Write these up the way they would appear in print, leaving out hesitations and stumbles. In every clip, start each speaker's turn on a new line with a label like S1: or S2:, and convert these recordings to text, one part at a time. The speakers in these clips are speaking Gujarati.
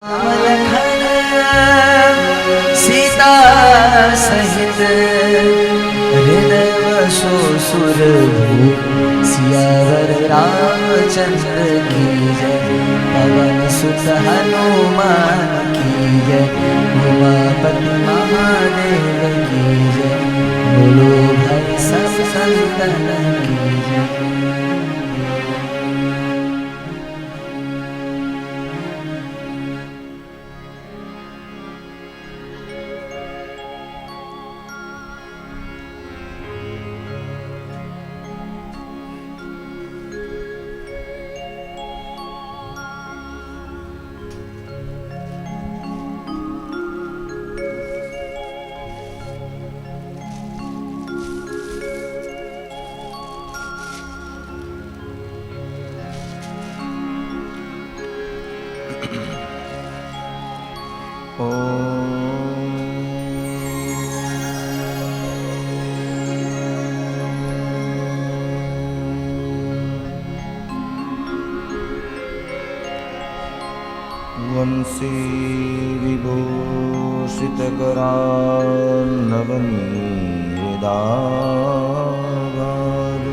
S1: लखन सीता सहित हृदय वसो सुर सियावर रामचंद्र की जय। पवन सुत हनुमान की जय। उमापति महादेव की जय। बोलो भाई सब संतन की जय।
S2: वंशी विभूषितकरान्नवनीदाभार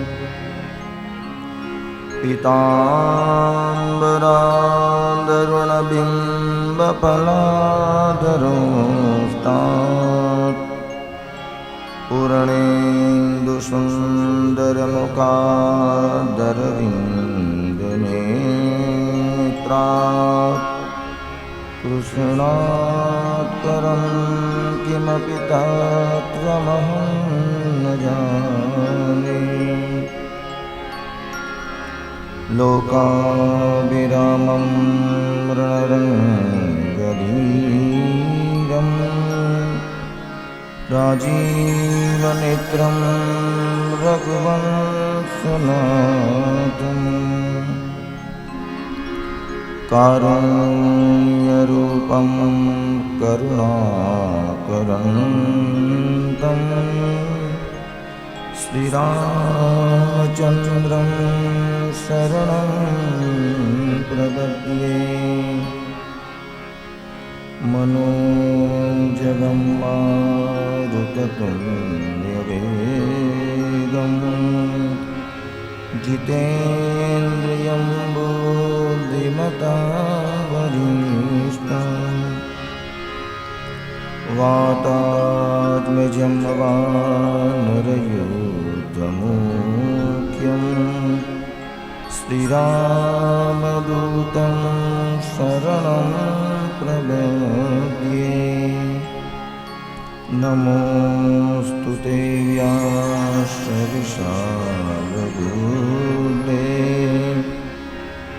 S2: पीताम्बरान्दरुणबिम्बफलाधरोष्टात् पूर्णेन्दुसुन्दरमुखादरविन्दनेत्रात् कृष्णात्करं किमपि तत्त्वमहं न जाने। लोकाभिरामं रणरङ्गधीरं राजीवनेत्रं रघुवंशनाथम् कारुण्यरूपं करुणाकरन्तं श्रीरामचन्द्रं शरणं प्रपद्ये। मनोजवं मारुततुल्यवेगं जितेन्द्रियं बुद्धिमतावरिष्ठम् वातात्मजं वानरयूथमुख्यं श्रीरामदूतं शरणं प्रपद्ये। नमोऽस्तु ते व्यासविशालबुद्धे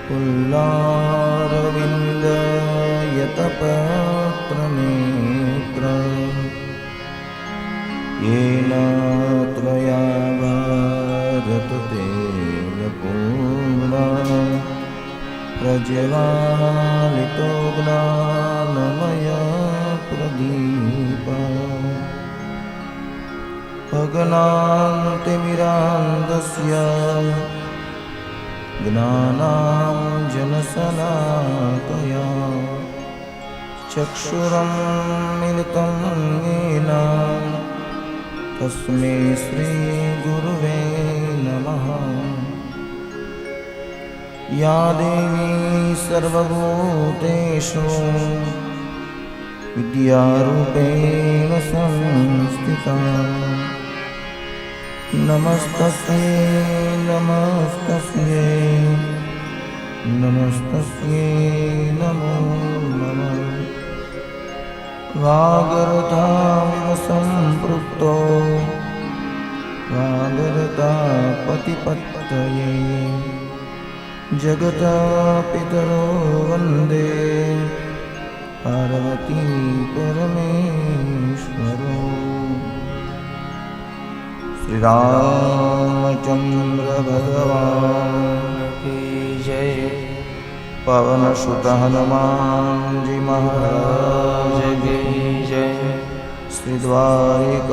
S2: पुल्लारविन्दयतपत्रनेत्र येन त्वया भारततेन पूर्णा प्रज्वालितो ज्ञानमया प्रदीपः। अज्ञानतिमिरान्धस्य ज्ञानाञ्जनशलाकया चक्षुरुन्मिलितं येन तस्मै श्रीगुरुवे नमः। या देवी सर्वभूतेषु विद्यारूपेण संस्थिता नमस्तस्यै नमस्तस्यै नमस्तस्यै नमो नमः। वागर्धामिव सम्पृक्तो वागर्धापतिपत्तये जगत्पितरो वन्दे पार्वती परमेश्वरो। श्रीरामचन्द्र भगवान् की जय। पवनसुत हनुमान जी महाराज की जय। श्री द्वारिकाधीश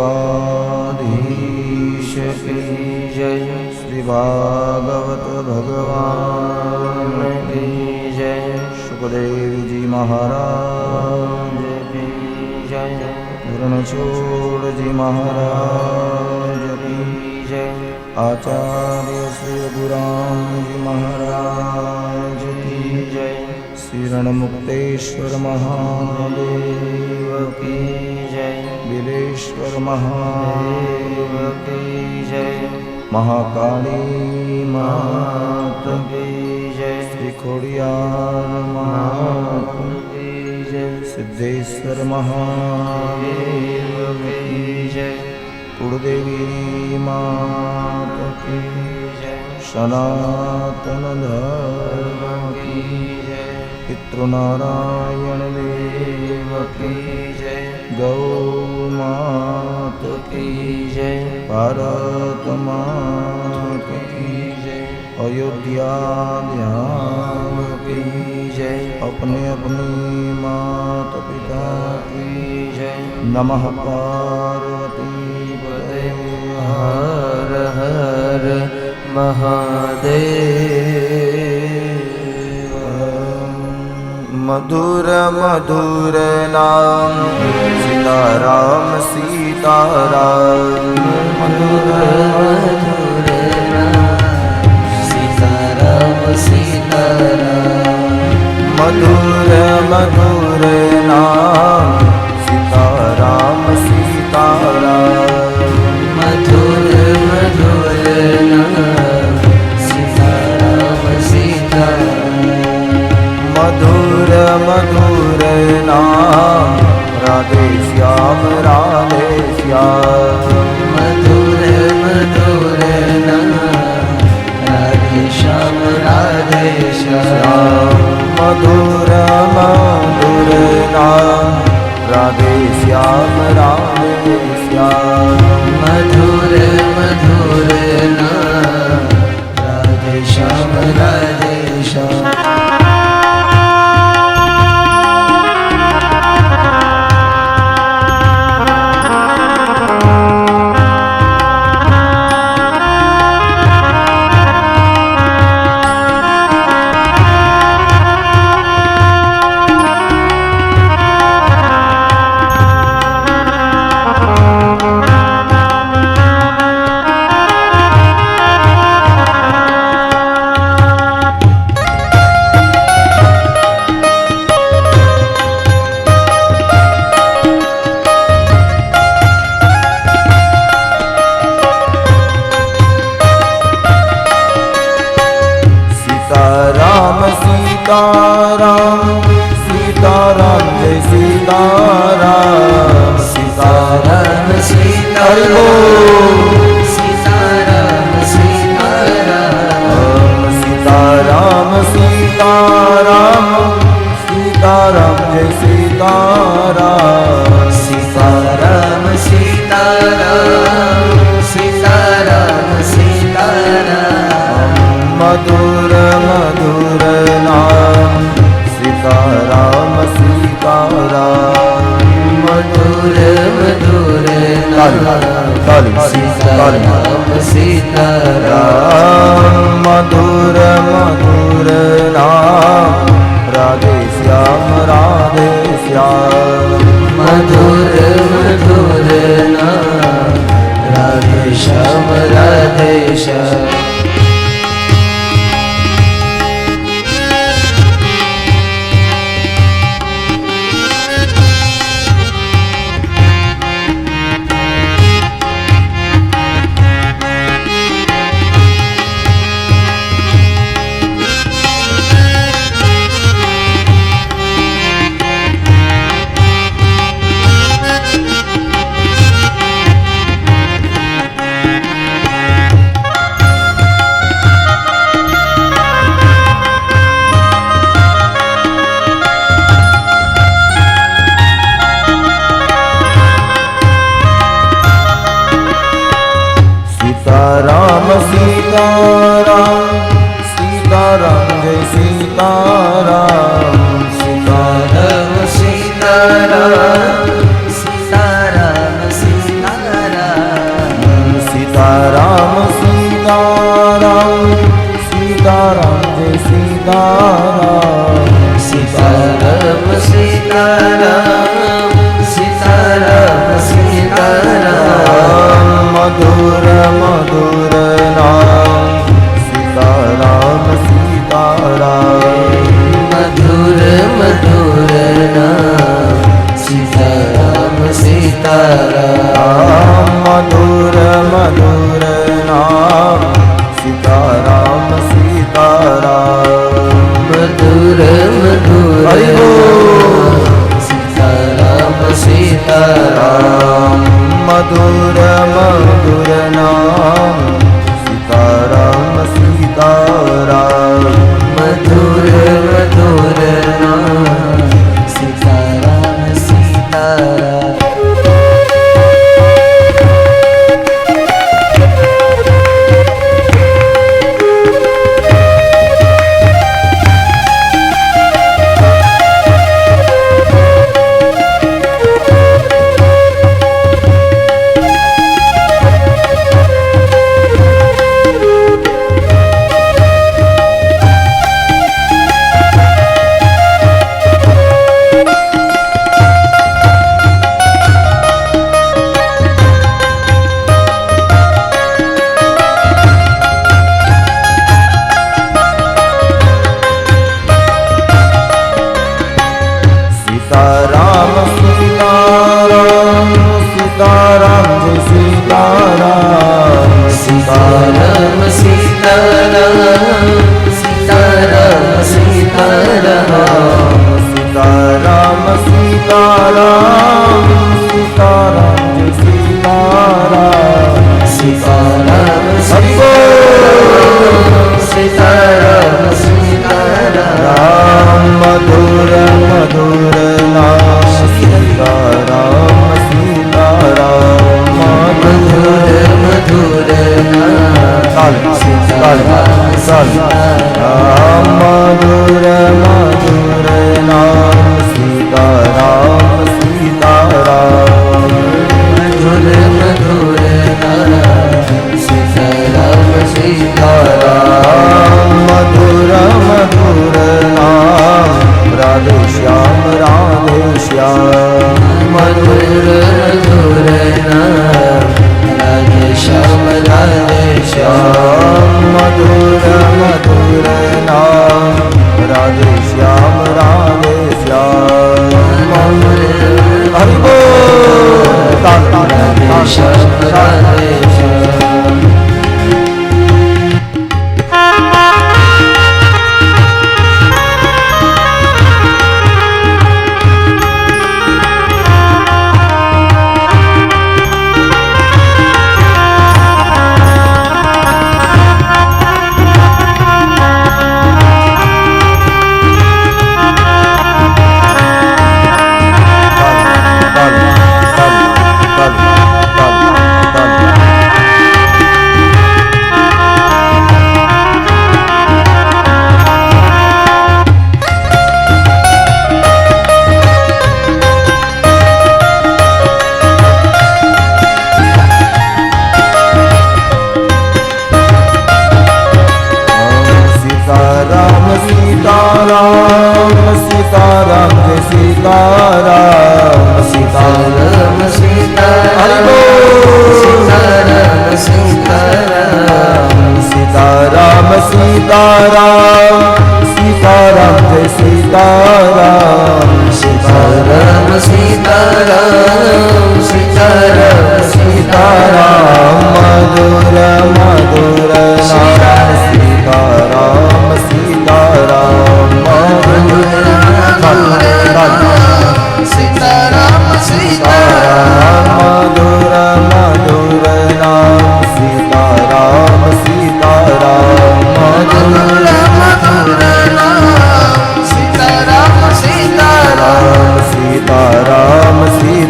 S2: की जय। श्री भागवत भगवान की जय। सुखदेव जी महाराज की जय। रणछोड़ जी महाराज की जय। आचार्य श्री रघुराम जी महाराज की जय। श्री रणमुक्तेश्वर महादेव की जय। बिलेश्वर महादेव की जय। महाकाली मात की जय। श्री खोड़ियार मात की जय। सिद्धेश्वर महादेव की जय। कुलदेवी मात की जय। सनातन धर्म की जय। पितृनारायण देव की जय। गौ मात की जय। भारत मात की जय। अयोध्या ध्यान की जय। अपने अपनी मात पिता की जय। नमः पार्वती पते हर हर महादेव। मधुर मधुर नाम सीताराम सीताराम।
S1: मधुर मधुर नाम सीताराम सीताराम।
S2: मधुर मधुर नाम सीताराम सीताराम।
S1: मधुर मधुर नाम सीताराम सीताराम।
S2: मधुर मधुर नाम राधे श्याम राधे श्याम।
S1: मधुर मधुर नाम राधे श्याम राधे श्याम।
S2: मधुर मधुर नाम राधे श्याम राधे श्याम।
S1: मधुर मधुर नाम राधे श्याम राधे श्याम।
S2: सीताराम सीताराम जय सीताराम।
S1: सीताराम सीताराम सीताराम सीताराम।
S2: सीताराम सीताराम सीताराम जय सीताराम।
S1: सीताराम सीताराम सीताराम सीताराम।
S2: मधुर मधुर नाम सीताराम सीताराम।
S1: मधुर मधुर नाम सीताराम सीताराम।
S2: मधुर मधुर नाम राधे श्याम राधे श्याम।
S1: मधुर मधुर नाम राधे श्याम राधे श्याम।
S2: सीताराम सीताराम सीताराम जय सीताराम।
S1: सीताराम सीताराम सीताराम सीताराम।
S2: सीताराम सीताराम सीताराम जय सीताराम।
S1: सीताराम सीताराम सीताराम सीताराम
S2: मधुर मधुर नाम सीताराम सीताराम
S1: मधुर मधुर नाम सीताराम सीताराम
S2: मधुर मधुर नाम सीताराम सीताराम
S1: मधुर मधुर
S2: हरि बोल।
S1: सीताराम सीताराम
S2: मधुर मधुर नाम सीताराम सीताराम
S1: मधुर मधुर नाम सीताराम सीताराम
S2: सीताराम सीताराम सीताराम जय सीताराम
S1: सीताराम सीताराम सीताराम सीताराम
S2: सीताराम सीताराम सीताराम जय सीताराम
S1: सीताराम
S2: हरि
S1: सीताराम सीताराम
S2: राम मधुर मधुर नाम सीताराम सीताराम
S1: मधुर मधुर नाम सीताराम सीताराम
S2: मधुर मधुर नाम सीताराम सीताराम
S1: मधुर मधुर नाम सीताराम सीताराम
S2: मधुर मधुर नाम राधे श्याम
S1: मधुर मधुर नाम राधे श्याम
S2: मधुर मधुर नाम राधे श्याम हरि बोल।
S1: राधे श्याम राधे श्याम
S2: सीताराम सीताराम सीताराम जय सीताराम
S1: सीताराम सीताराम सीताराम सीताराम
S2: सीताराम सीताराम सीताराम जय सीताराम
S1: सीताराम सीताराम सीताराम सीताराम
S2: मधुर मधुर नाम सीताराम सीताराम
S1: मधुर मधुर सीताराम सीताराम
S2: मधुर मधुर नाम सीताराम सीताराम
S1: मधुर मधुर नाम सीताराम सीताराम
S2: सीताराम सीताराम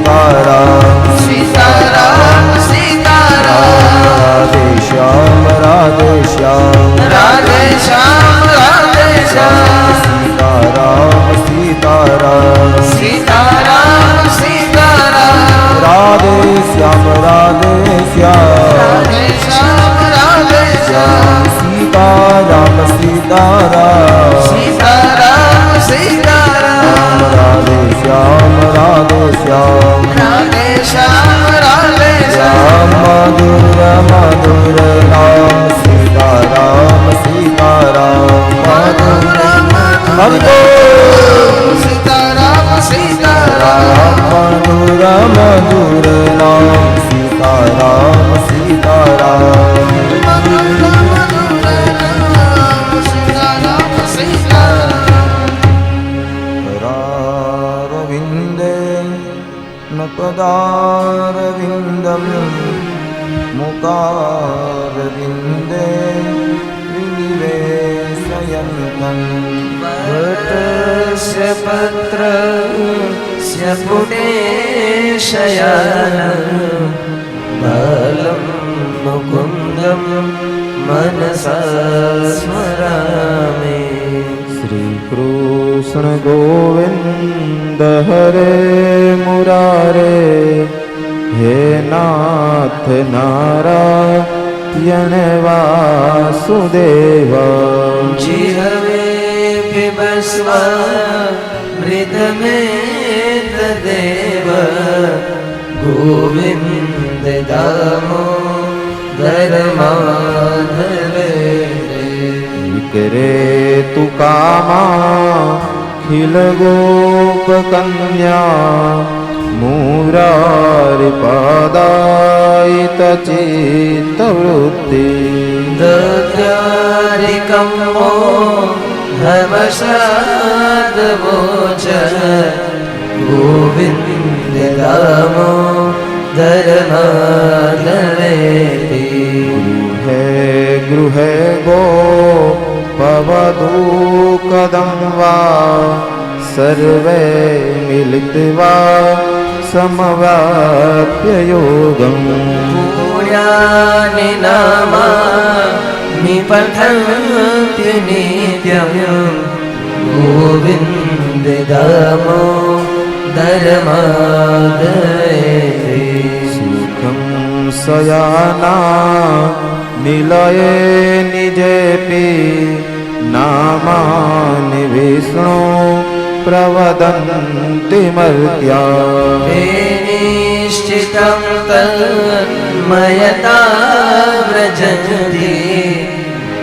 S2: શ્યામ
S1: રાધે શ્યામ રાધે શ્યામ
S2: રામ મધુર મધુર નામ સીતારામ સીતારામ
S1: મધુર
S2: હરિ બોલ.
S1: સીતારામ સીતારામ
S2: મધુર મધુર નામ સીતારામ સીતારામ
S1: મધુર નામ સીતારામ સીતારામ
S2: પરારવિંદે નપદારવિંદમ મુકારવિંદે વિનિવેશયન્તં
S1: વટસ્ય પત્રસ્ય પુટે શયનં બાલં મુકુંદં મનસા સ્મરામિ
S2: શ્રી કૃષ્ણ ગોવિંદ હરે મુરારે હે નાથ નારાયણ વાસુદેવ
S1: જીહવે પિબસ્વ મૃતમેત દેવ ગોવિંદ દામોદર માધવે
S2: વિકરે તુ કામા ખિલ ગોપ કન્યા મુરારી પદાયિત ચિત્ત વૃત્તિ
S1: દત્યારિકમ્મો ધર્મશાદવોચ ગોવિંદ દામોદર માધવે
S2: ગૃહે ગૃહે ગો પવદુ કદમ વા સર્વે મિલિત્વા સમવાપ્ય યોગમ
S1: પુણ્યાનિ નામાનિ પઠન્તિ નિત્યં ગોવિંદ દામોદર માધવે
S2: સુખમ સયાના નિલયે નિજેપી નામાનિ વિષ્ણુ પ્રવદન્તિ મર્ત્યા
S1: નિશ્ચિतं તન્મયતા વ્રજન્તિ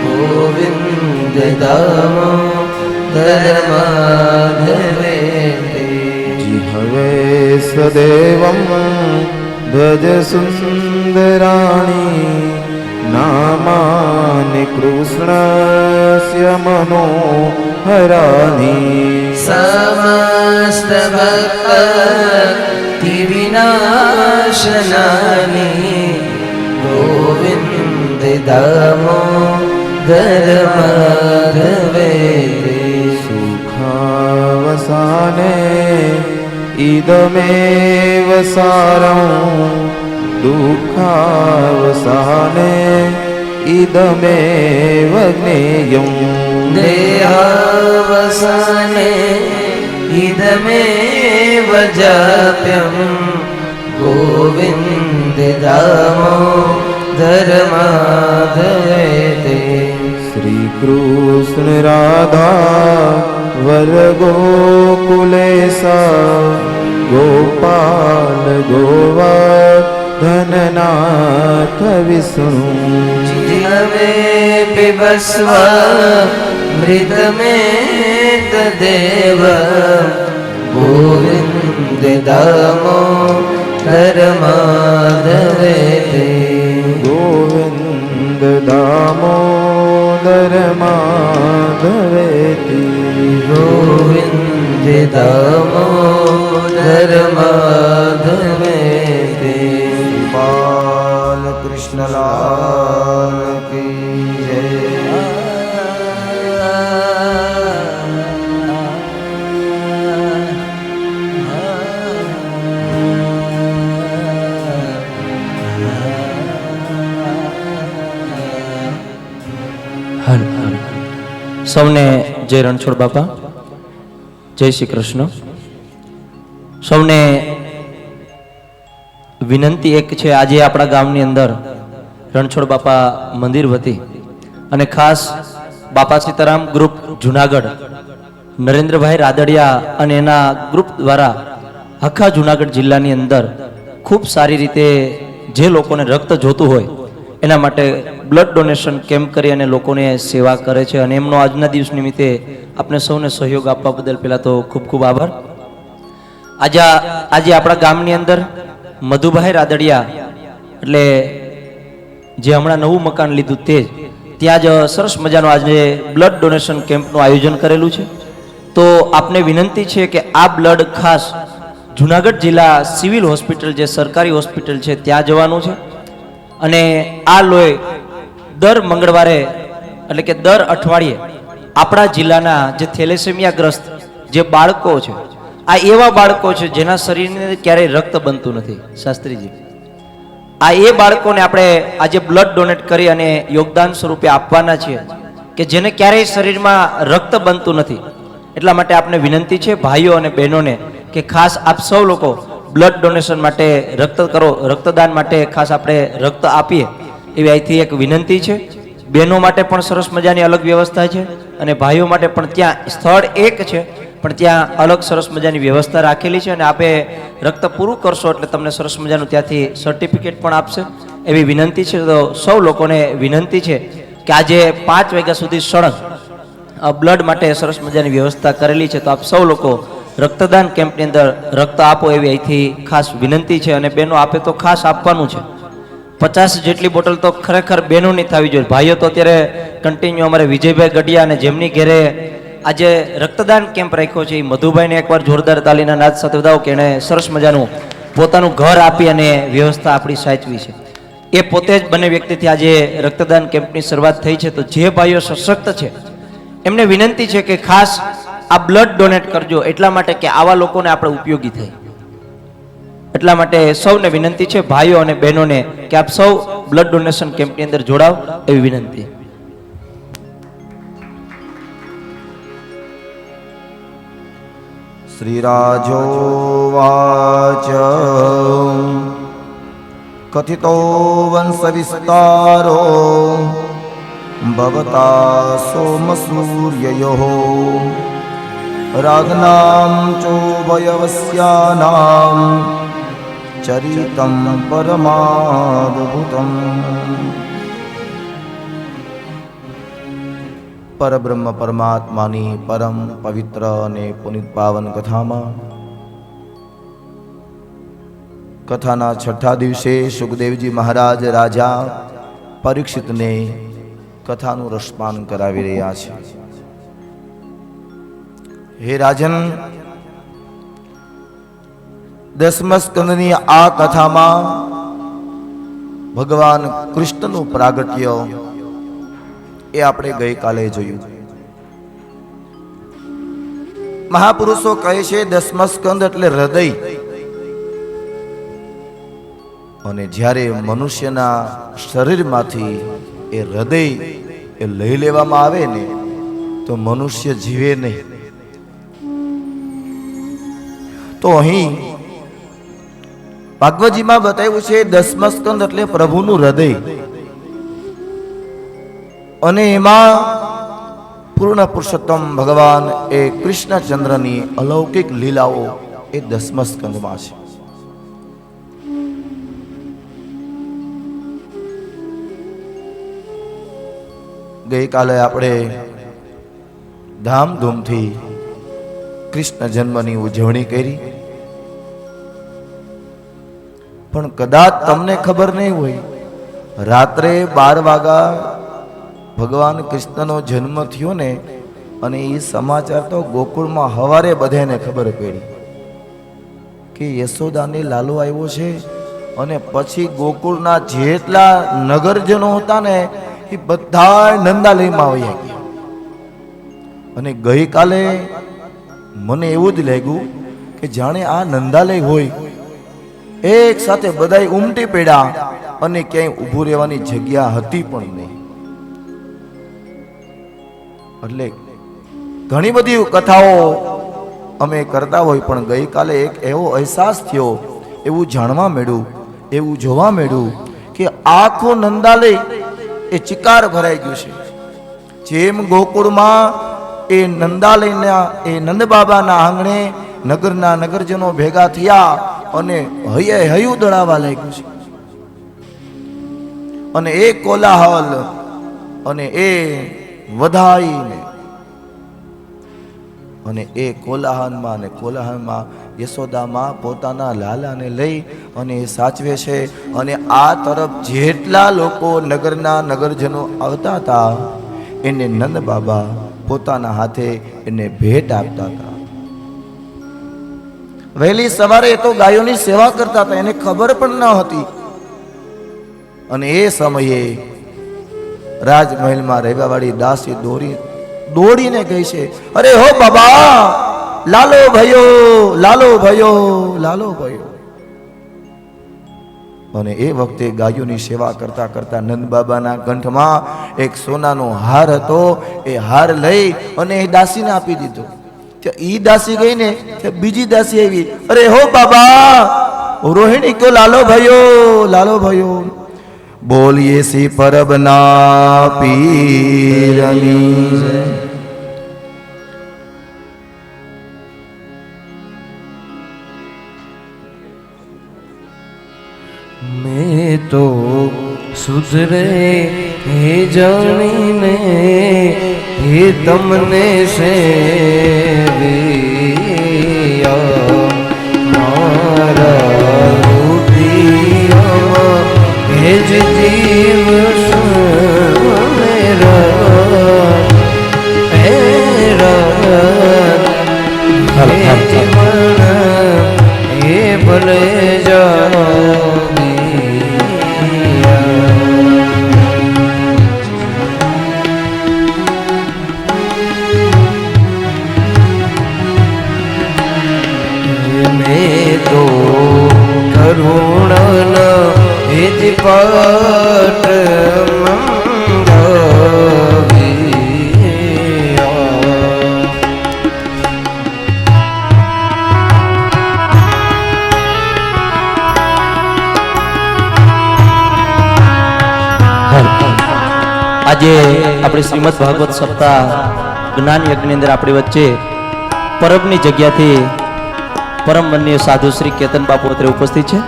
S1: ગોવિંદ દામોદર માધવે
S2: જીહવે સદેવં ભજ સુંદરાણી નામાનિ કૃષ્ણસ્ય મનોહરાણી
S1: સમસ્ત ભક્તિ વિનાશનાની ગોવિંદ દામોદર માધવે
S2: સુખાવસાને ઇદમેવ સારં દુઃખાવસાને ઇદમેવ જ્ઞેયં
S1: દેહાવસાને ઇદમેવ જાપ્યં ગોવિંદ દામોદર માધવે
S2: શ્રી કૃષ્ણ રાધા વર ગોકુલેશા ગોપાલ ગોવર્ધનનાથ વિષ્ણુ
S1: જીવે પિબસ્વ મૃતમેત દેવ ગોવિંદ દામોદર માધવે
S2: ગોવિંદ દામોદર માધવેતિ
S1: ગોવિંદ દામોદર માધવે
S2: બાલ કૃષ્ણલાલ કી જય
S3: સૌને જય રણછોડ બાપા, જય શ્રી કૃષ્ણ. સૌને વિનંતી એક છે, આજે આપણા ગામની અંદર રણછોડ બાપા મંદિર વતી અને ખાસ બાપા સીતારામ ગ્રુપ જુનાગઢ નરેન્દ્રભાઈ રાદડિયા અને એના ગ્રુપ દ્વારા આખા જુનાગઢ જિલ્લાની અંદર ખૂબ સારી રીતે જે લોકોને રક્ત જોતું હોય એના માટે બ્લડ ડોનેશન કેમ્પ કરી અને લોકોને સેવા કરે છે અને એમનો આજના દિવસ નિમિત્તે આપણે સૌને સહયોગ આપવા બદલ પહેલાં તો ખૂબ ખૂબ આભાર. આજે આપણા ગામની અંદર મધુભાઈ રાદડિયા એટલે જે હમણાં નવું મકાન લીધું તે ત્યાં જ સરસ મજાનો આજે બ્લડ ડોનેશન કેમ્પનું આયોજન કરેલું છે. તો આપને વિનંતી છે કે આ બ્લડ ખાસ જુનાગઢ જિલ્લા સિવિલ હોસ્પિટલ જે સરકારી હોસ્પિટલ છે ત્યાં જવાનું છે અને આ લોહી દર મંગળવારે એટલે કે દર અઠવાડિયે આપણા જિલ્લાના જે થેલેસેમિયાગ્રસ્ત જે બાળકો છે, આ એવા બાળકો છે જેના શરીરને ક્યારેય રક્ત બનતું નથી. શાસ્ત્રીજી, આ એ બાળકોને આપણે આજે બ્લડ ડોનેટ કરી અને યોગદાન સ્વરૂપે આપવાના છીએ કે જેને ક્યારેય શરીરમાં રક્ત બનતું નથી. એટલા માટે આપને વિનંતી છે ભાઈઓ અને બહેનોને કે ખાસ આપ સૌ લોકો બ્લડ ડોનેશન માટે રક્તદાન માટે ખાસ આપણે રક્ત આપીએ એવી અહીંથી એક વિનંતી છે. બહેનો માટે પણ સરસ મજાની અલગ વ્યવસ્થા છે અને ભાઈઓ માટે પણ ત્યાં સ્થળ એક છે પણ ત્યાં અલગ સરસ મજાની વ્યવસ્થા રાખેલી છે અને આપે રક્ત પૂરું કરશો એટલે તમને સરસ મજાનું ત્યાંથી સર્ટિફિકેટ પણ આપશે એવી વિનંતી છે. તો સૌ લોકોને વિનંતી છે કે આજે 5 વાગ્યા સુધી સળંગ બ્લડ માટે સરસ મજાની વ્યવસ્થા કરેલી છે. તો આપ સૌ લોકો રક્તદાન કેમ્પની અંદર રક્ત આપો એવી અહીંથી ખાસ વિનંતી છે અને બહેનો આપે તો ખાસ આપવાનું છે. 50 જેટલી બોટલ તો ખરેખર બહેનોની થવી જોઈએ. ભાઈઓ તો અત્યારે કન્ટિન્યુ અમારે વિજયભાઈ ગઢિયા અને જેમની ઘેરે આજે રક્તદાન કેમ્પ રાખ્યો છે એ મધુભાઈને એકવાર જોરદાર તાલીના નાદ સાથે વધાવો કે એણે સરસ મજાનું પોતાનું ઘર આપી અને વ્યવસ્થા આપણી સાચવી છે. એ પોતે જ બંને વ્યક્તિથી આજે રક્તદાન કેમ્પની શરૂઆત થઈ છે. તો જે ભાઈઓ સશક્ત છે એમને વિનંતી છે કે ખાસ આ બ્લડ ડોનેટ કરજો એટલા માટે કે આવા લોકોને આપણે ઉપયોગી થાય. એટલા માટે સૌને વિનંતી છે ભાઈઓ અને બહેનોને કે આપ સૌ બ્લડ ડોનેશન કેમ્પની અંદર જોડાવ એવી વિનંતી.
S2: શ્રીરાજોવાચ કથિતો વંશ વિસ્તારો ભવતા સોમસૂર્યયોઃ રાજ્ઞાં ચોભયવસ્યાનાં ચરિતં પરમાદ્ભુતમ. પરબ્રહ્મ પરમાત્માની પરમ પવિત્ર અને પુનિત પાવન કથામાં કથાના 6થા દિવસે સુખદેવજી મહારાજ રાજા પરીક્ષિતને કથાનું રસપાન કરાવી રહ્યા છે. હે રાજન, 10મા સ્કંદની આ કથામાં ભગવાન કૃષ્ણનું પ્રાગટ્ય એ આપણે ગઈકાલે જોયું. મહાપુરુષો કહે છે 10મા સ્કંદ એટલે હૃદય. અને જ્યારે મનુષ્યના શરીરમાંથી એ હૃદય એ લઈ લેવામાં આવે ને તો મનુષ્ય જીવે નહીં. તો અહીં ભાગવતજીમાં બતાવ્યું છે 10મા સ્કંદ એટલે પ્રભુનું હૃદય અને એમાં પૂર્ણ પુરુષોત્તમ ભગવાન એ કૃષ્ણચંદ્રની અલૌકિક લીલાઓ એ 10મા સ્કંદમાં છે. ગઈકાલે આપણે ધામધૂમથી કૃષ્ણ જન્મની ઉજવણી કરી, પણ કદાચ તમને ખબર નહીં હોય રાત્રે 12 વાગ્યા ભગવાન કૃષ્ણનો જન્મ થયો ને અને એ સમાચાર તો ગોકુળમાં હવારે બધાને ખબર પડી કે યશોદાને લાલો આવ્યો છે. અને પછી ગોકુળના જેટલા નગરજનો હતા ને એ બધા નંદાલયમાં આવ્યા ગયા. અને ગઈકાલે મને એવું જ લાગ્યું કે જાણે આ નંદાલય હોય, એક સાથે બધા ઉમટી પડ્યા અને ક્યાંય ઊભું રહેવાની જગ્યા હતી પણ નહીં. એટલે ઘણી બધી કથાઓ અમે કરતા હોય, પણ ગઈકાલે એક એવો અહેસાસ થયો, એવું જાણવા મળ્યું, એવું જોવા મળ્યું કે આખું નંદાલય એ ચિકાર ભરાઈ ગયું છે. જેમ ગોકુળમાં એ નંદાલયના એ નંદ બાબાના આંગણે નગરના નગરજનો ભેગા થયા અને હૈયે હૈયું દળાવા લાગ્યું છે. અને એ કોલાહલ અને એ વધાઈને અને એ કોલાહલમાં યશોદામાં પોતાના લાલાને લઈ અને એ સાચવે છે. અને આ તરફ જેટલા લોકો નગરના નગરજનો આવતા હતા એને નંદ બાબા પોતાના હાથે એને ભેટ આપતા હતા. વહેલી સવારે એ તો ગાયોની સેવા કરતા હતા, એને ખબર પણ ન હતી. અને એ સમયે રાજમહેલમાં રહેવાવાળી દાસી દોડીને ગઈ છે, અરે હો બાબા, લાલો ભયો, લાલો ભયો, લાલો ભયો. અને એ વખતે ગાયોની સેવા કરતા કરતા નંદ બાબાના કંઠમાં એક સોનાનો હાર હતો. એ હાર લઈ અને એ દાસીને આપી દીધો. ઈ દાસી ગઈ ને બીજી દાસી આવી, અરે હો બાબા, રોહિણી ક્યો લાલો ભયો, લાલો ભયો. બોલીએ સી પરબના પીરની જય.
S1: મેં તો સુધરે હે જાણીને હે તમને સેવ્યા મારા હૃદયમાં હે જ જીવ હે ભલે જાઓ પાટ
S3: આજે આપણે શ્રીમદ ભાગવત સપ્તાહ જ્ઞાન યજ્ઞની અંદર આપણી વચ્ચે પરબની જગ્યાથી પરમ માનનીય સાધુ શ્રી કેતન બાપુ અત્રે ઉપસ્થિત છે.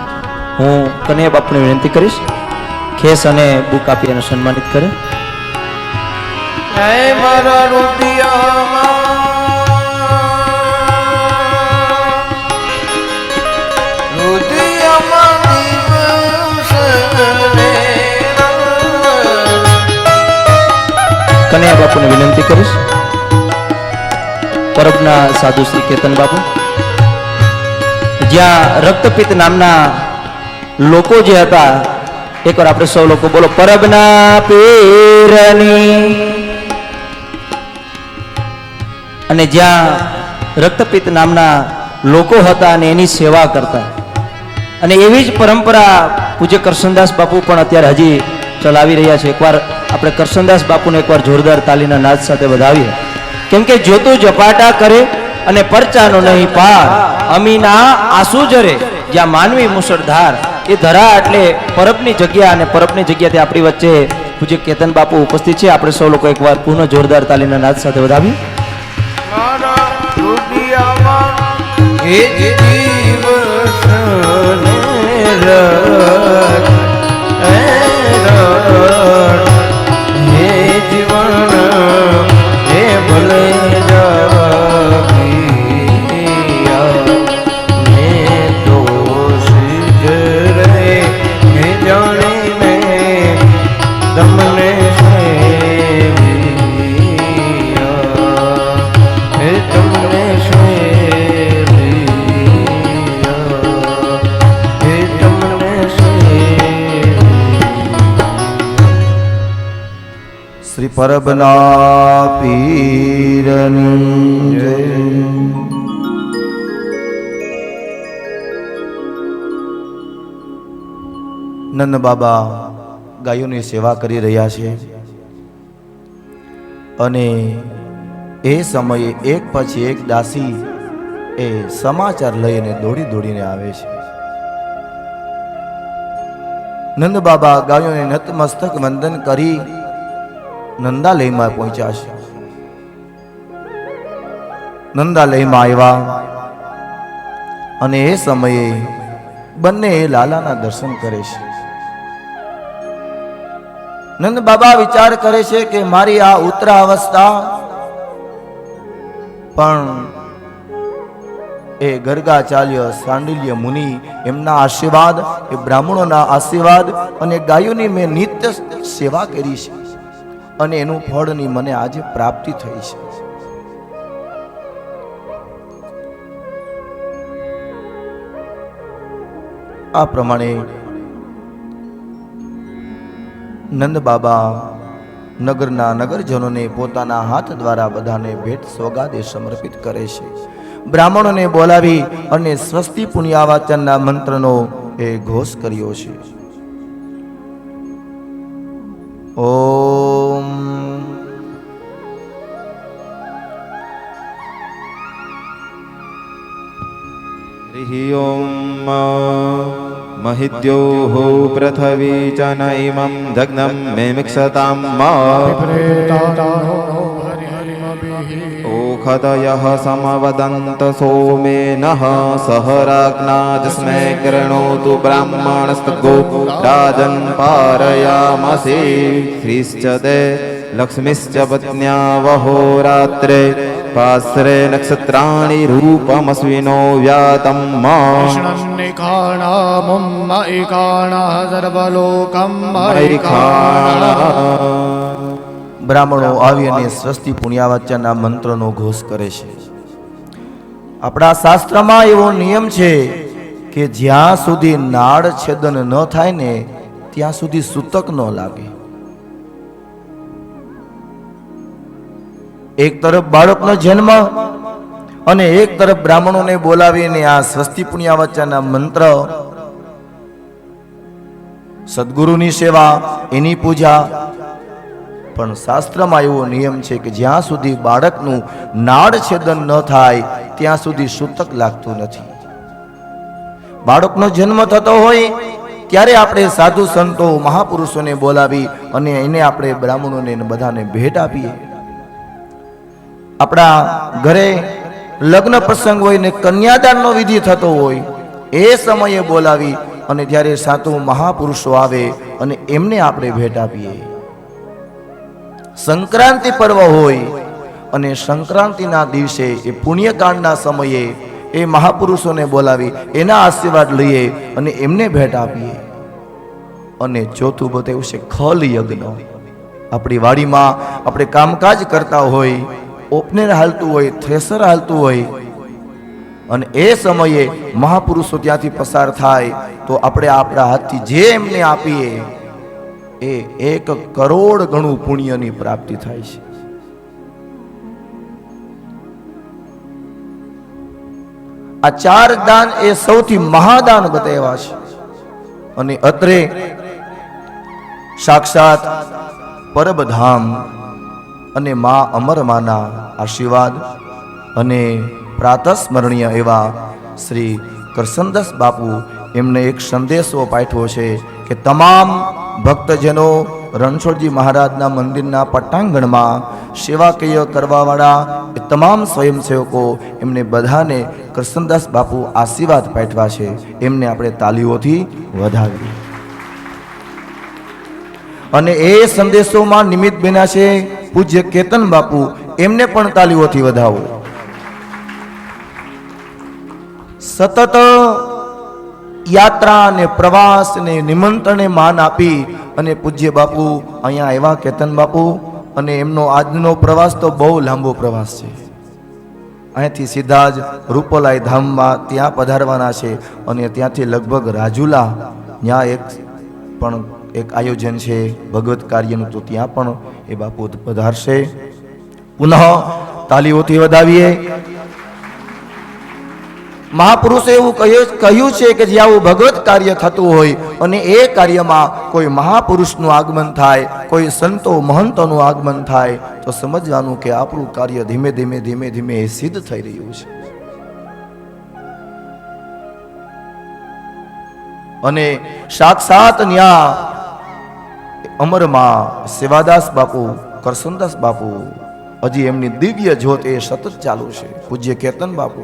S3: હું કનૈયા બાપુને વિનંતી કરીશ ખેસ અને બુક આપી અને સન્માનિત કરે.
S1: મારા રુદિયામાં
S3: કનૈયા બાપુને વિનંતી કરીશ. પરબના સાધુ શ્રી કેતન બાપુ જ્યાં રક્તપિત્ત નામના લોકો જે હતા, એકવાર આપણે સૌ લોકો બોલો, પરબના પીરની. અને જ્યાં રક્તપિત્ત નામના લોકો હતા અને એની સેવા કરતા, અને એવી જ પરંપરા પૂજ્ય કરશનદાસ બાપુ પણ અત્યારે હજી ચલાવી રહ્યા છે. એકવાર આપણે કરશનદાસ બાપુને એકવાર જોરદાર તાલીના નાદ સાથે વધાવીએ, કેમ કે જોતું ઝપાટા કરે અને પરચાનો નહીં પાર, અમીના આંસુ જરે જ્યાં માનવી મુસળધાર. એ ધરા એટલે પરબની જગ્યા, અને પરબની જગ્યાથી આપણી વચ્ચે પૂજ્ય કેતન બાપુ ઉપસ્થિત છે. આપણે સૌ લોકો એકવાર પુનઃ જોરદાર તાલીના નાદ સાથે વધાવીએ.
S2: શ્રી પરબના પીરની જય. નંદ બાબા ગાયોની સેવા કરી રહ્યા છે અને એ સમયે એક પછી એક દાસી એ સમાચાર લઈને દોડી દોડીને આવે છે. નંદ બાબા ગાયોને નતમસ્તક વંદન કરી નંદાલયમાં પહોંચ્યા છે. નંદાલયમાં આવ્યા અને એ સમયે બંને લાલાના દર્શન કરે છે. નંદ બાબા વિચાર કરે છે કે મારી આ ઉત્તરા અવસ્થા પણ એ ગર્ગાચાર્ય સાંડિલ્ય મુનિ એમના આશીર્વાદ, એ બ્રાહ્મણોના આશીર્વાદ અને ગાયોની મેં નિત્ય સેવા કરી છે અને એનું ફળની મને આજે પ્રાપ્તિ થઈ છે. આ પ્રમાણે નંદ બાબા નગરના નગરજનોને પોતાના હાથ દ્વારા બધાને ભેટ સોગાદે સમર્પિત કરે છે. બ્રાહ્મણોને બોલાવી અને સ્વસ્તિ પુણ્યાવાચનના મંત્રનો એ ઘોષ કર્યો છે. ઓમ
S4: हरि ओम महिद्योः पृथ्वी च न इमं दग्नं मेमिक्षतां ओखतयः समवदन्त सोमेनः सह राज्ञाजस्मै कृणोतु ब्राह्मणस्तगो राजन् पारयामसि श्रीश्च ते लक्ष्मीश्च पत्न्या वहोरात्रे पास्रे नक्षत्राणि रूपमस्विनो व्यातं
S2: બ્રાહ્મણો આવી અને સ્વસ્તિ પુણ્યાવાચનના મંત્રનો ઘોષ કરે છે. આપણા શાસ્ત્રમાં એવો નિયમ છે કે જ્યાં સુધી નાળ છેદન ન થાય ને ત્યાં સુધી સૂતક ન લાગે. એક તરફ બાળકનો જન્મ અને એક તરફ બ્રાહ્મણોને બોલાવીને આ સ્વસ્તિ પુણ્યાવાચનના મંત્ર, સદગુરુની સેવા, એની પૂજા. પણ શાસ્ત્રમાં એવો નિયમ છે કે જ્યાં સુધી બાળકનું નાળ છેદન ન થાય ત્યાં સુધી સૂતક લાગતું નથી. બાળકનો જન્મ થતો હોય ત્યારે આપણે સાધુ સંતો મહાપુરુષોને બોલાવી અને એને આપણે બ્રાહ્મણોને બધાને ભેટ આપીએ. આપણા ઘરે લગ્ન પ્રસંગ હોય ને કન્યાદાનનો વિધિ થતો હોય એ સમયે બોલાવી અને ત્યારે સાધુ મહાપુરુષો આવે અને એમને આપણે ભેટ આપીએ. સંક્રાંતિ પર્વ હોય અને સંક્રાંતિના દિવસે એ પુણ્યકાંડના સમયે એ મહાપુરુષોને બોલાવી એના આશીર્વાદ લઈએ અને એમને ભેટ આપીએ. અને ચોથું બતાવ્યું છે ખલ યજ્ઞ. આપણી વાડીમાં આપણે કામકાજ કરતા હોય, ઓપનેર હાલતું હોય, થ્રેસર હાલતું હોય અને એ સમયે મહાપુરુષો ત્યાંથી પસાર થાય તો આપણે આપણા હાથથી જે એમને આપીએ એ 1 કરોડ ગણું પુણ્યની પ્રાપ્તિ થાય છે. આ 4 દાન એ સૌથી મહાદાન બતાવ્યા છે. અને અત્રે સાક્ષાત પરબધામ અને મા અમરમાના આશીર્વાદ અને પ્રાતસ્મરણીય એવા શ્રી કરસનદાસ બાપુ એમને એક સંદેશો પાઠવ્યો છે કે તમામ ભક્તજનો રણછોડજી મહારાજના મંદિરના પટાંગણમાં સેવાકીય કરવાવાળા એ તમામ સ્વયંસેવકો એમને બધાને કરસનદાસ બાપુ આશીર્વાદ પાઠવ્યા છે. એમને આપણે તાલીઓથી વધાવીએ. અને એ સંદેશોમાં નિમિત્ત બન્યા છે પૂજ્ય કેતન બાપુ, એમને પણ તાલીઓથી વધાવો. સતત યાત્રા અને પ્રવાસ ને નિમંત્રણે માન આપી અને પૂજ્ય બાપુ અહીંયા આવ્યા, કેતન બાપુ, અને એમનો આજનો પ્રવાસ તો બહુ લાંબો પ્રવાસ છે. અહીંયાથી સીધા જ રૂપલાઈ ધામમાં ત્યાં પધારવાના છે અને ત્યાંથી લગભગ રાજુલા ત્યાં એક આયોજન છે ભગવત કાર્યનું, તો ત્યાં પણ એ બાપુ પધારશે. પુનઃ તાલીઓથી વધાવીએ. મહાપુરુષે એવું કહ્યું છે કે જે આવું ભગવત કાર્ય થતું હોય અને એ કાર્યમાં કોઈ મહાપુરુષનું આગમન થાય, કોઈ સંતો મહંતોનું આગમન થાય તો સમજવાનું કે આપણું કાર્ય ધીમે ધીમે એ સિદ્ધ થઈ રહ્યું છે. અને સાક્ષાત ન્યા અમરમાં સેવાદાસ બાપુ, કરસનદાસ બાપુ, હજી એમની દિવ્ય જ્યોત એ સતત ચાલુ છે. પૂજ્ય કેતન બાપુ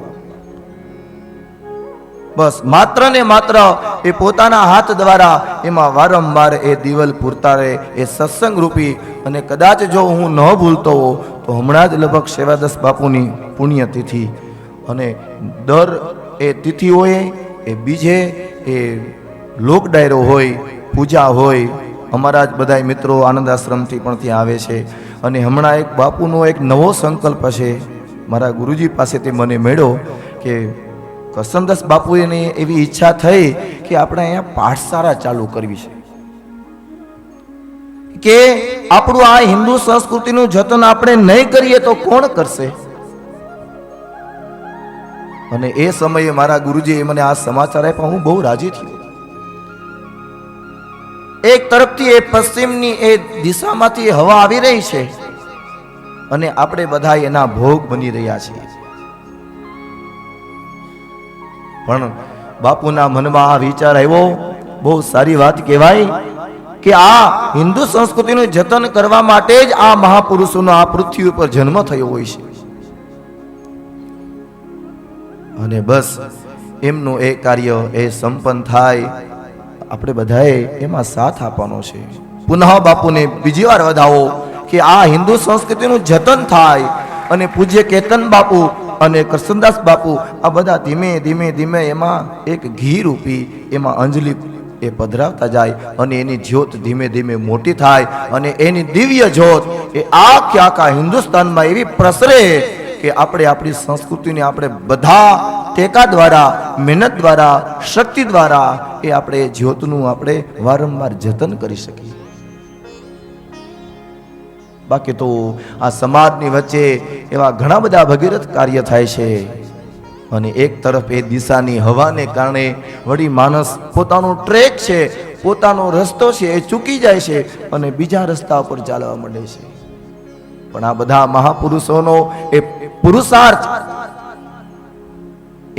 S2: બસ માત્ર ને માત્ર એ પોતાના હાથ દ્વારા એમાં વારંવાર એ દિવેલ પૂરતા રહે એ સત્સંગ રૂપી. અને કદાચ જો હું ન ભૂલતો હોઉં તો હમણાં જ લગભગ સેવાદાસ બાપુની પુણ્યતિથિ, અને દર એ તિથિ હોય એ બીજે એ લોક ડાયરો હોય, પૂજા હોય. અમારા જ બધા મિત્રો આનંદ આશ્રમથી પણ ત્યાં આવે છે. અને હમણાં એક બાપુનો એક નવો સંકલ્પ છે, મારા ગુરુજી પાસેથી મને મળ્યો કે કરસનદાસ બાપુની એવી ઈચ્છા થઈ કે આપણે અહીંયા પાઠશાળા ચાલુ કરવી છે, કે આપણું આ હિન્દુ સંસ્કૃતિનું જતન આપણે નહીં કરીએ તો કોણ કરશે? અને એ સમયે મારા ગુરુજીએ મને આ સમાચાર આપ્યા, હું બહુ રાજી થયો. એક તરફથી એ પશ્ચિમની એ દિશામાંથી હવા આવી રહી છે અને આપણે બધા એના ભોગ બની રહ્યા છીએ. પણ બાપુના મનમાં આ વિચાર આવ્યો, બહુ સારી વાત કહેવાય કે આ હિન્દુ સંસ્કૃતિનું જતન કરવા માટે જ આ મહાપુરુષોનો આ પૃથ્વી ઉપર જન્મ થયો હોય છે. અને બસ એમનું એ કાર્ય એ સંપન્ન થાય, આપણે બધાએ એમાં સાથ આપવાનો છે. પુનઃ બાપુને બીજી વાર વધાવો કે આ હિન્દુ સંસ્કૃતિનું જતન થાય. અને પૂજ્ય કેતન બાપુ અને કરસનદાસ બાપુ આ બધા ધીમે ધીમે ધીમે એમાં એક ઘી રૂપી એમાં અંજલિ એ પધરાવતા જાય અને એની જ્યોત ધીમે ધીમે મોટી થાય અને એની દિવ્ય જ્યોત એ આખા હિન્દુસ્તાનમાં એવી પ્રસરે કે આપણે આપણી સંસ્કૃતિને આપણે બધા ટેકા દ્વારા, મહેનત દ્વારા, શક્તિ દ્વારા એ આપણે જ્યોતનું આપણે વારંવાર જતન કરી શકીએ. બાકી તો આ સમાજની વચ્ચે એવા ઘણા બધા ભગીરથ કાર્ય થાય છે. અને એક તરફ એ દિશાની હવાને કારણે વળી માણસ પોતાનો ટ્રેક છે, પોતાનો રસ્તો છે એ ચૂકી જાય છે અને બીજા રસ્તા ઉપર ચાલવા માંડે છે. પણ આ બધા મહાપુરુષોનો એ પુરુષાર્થ,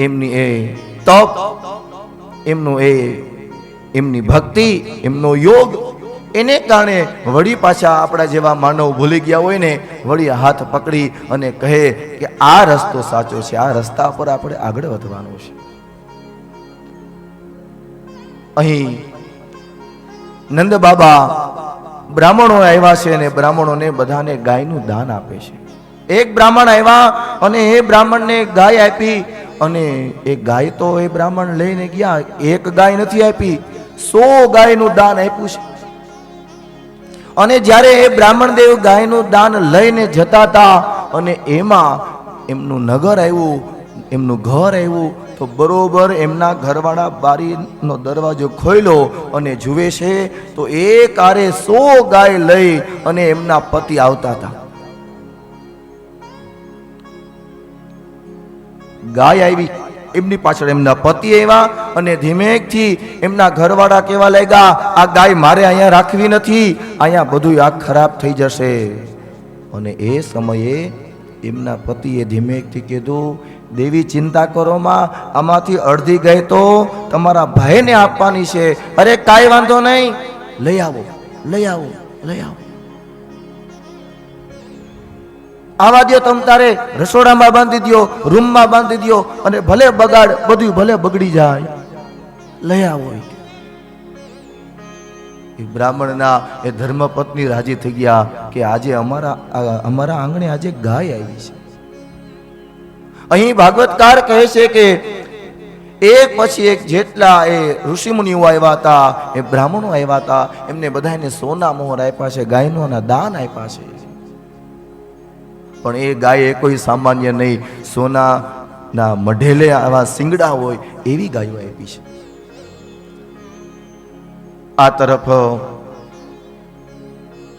S2: એમની એ તપ, એમની ભક્તિ, એમનો યોગ, એને કારણે વળી પાછા આપણા જેવા માનવ ભૂલી ગયા હોય ને, વળી હાથ પકડી અને કહે કે આ રસ્તો સાચો છે, આ રસ્તા પર આપણે આગળ વધવાનું છે. અહીં નંદ બાબા બ્રાહ્મણો આવ્યા છે અને બ્રાહ્મણોને બધાને ગાયનું દાન આપે છે. એક બ્રાહ્મણ આવ્યા અને એ બ્રાહ્મણને ગાય આપી અને એ ગાય તો એ બ્રાહ્મણ લઈને ગયા, એક ગાય નથી આપી, 100 ગાયનું દાન આપ્યું છે. અને જ્યારે એ બ્રાહ્મણ દેવ ગાયનું દાન લઈને જતા હતા અને એમાં એમનું નગર આવ્યું, એમનું ઘર આવ્યું, તો બરોબર એમના ઘરવાળા બારીનો દરવાજો ખોલ્યો અને જુએ છે તો એક આરે 100 ગાય લઈ અને એમના પતિ આવતા હતા. ગાય આવી, એમની પાછળ એમના પતિ આવ્યા અને ધીમેથી એમના ઘરવાળા કહેવા લાગ્યા, આ ગાય મારે અહીંયા રાખવી નથી, અહીંયા બધું આ ખરાબ થઈ જશે. અને એ સમયે એમના પતિએ ધીમેથી કીધું, દેવી ચિંતા કરો માં, આમાંથી અડધી ગાય તો તમારા ભાઈને આપવાની છે. અરે કાંઈ વાંધો નહીં, લઈ આવો, લઈ આવો, લઈ આવો. આવા દો, તમ તારે રસોડામાં બાંધી દો, રૂમમાં બાંધી દો અને ભલે બગાડ, બધું ભલે બગડી જાય, લઈ આવો. એ બ્રાહ્મણના એ ધર્મપત્ની રાજી થઈ ગયા કે આજે અમારા આંગણે આજે ગાય આવી છે. અહીં ભાગવતકાર કહે છે કે એક પછી એક જેટલા એ ઋષિમુનિઓ આવ્યા હતા, એ બ્રાહ્મણો આવ્યા હતા, એમને બધાને સોના મોહર આપ્યા છે, ગાયનોના દાન આપ્યા છે. પણ એ ગાય એ કોઈ સામાન્ય નહીં, સોનાના મઢેલે આવા સિંગડા હોય એવી ગાયો આપી છે. આ તરફ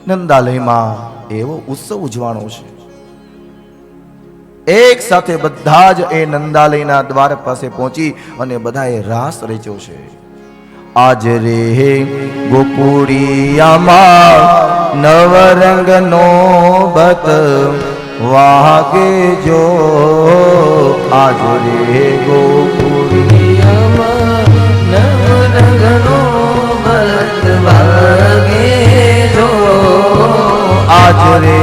S2: નંદાલયમાં એવો ઉત્સવ ઉજવાનો છે. એક સાથે બધા જ એ નંદાલયના દ્વાર પાસે પહોંચી અને બધાએ રાસ રચ્યો છે. આજ રે ગોકુળિયામાં નવરંગનો બત વાગે જો, આજ રે ગોકુળિયામાં નવરંગનો બત વાગે જો, આજ રે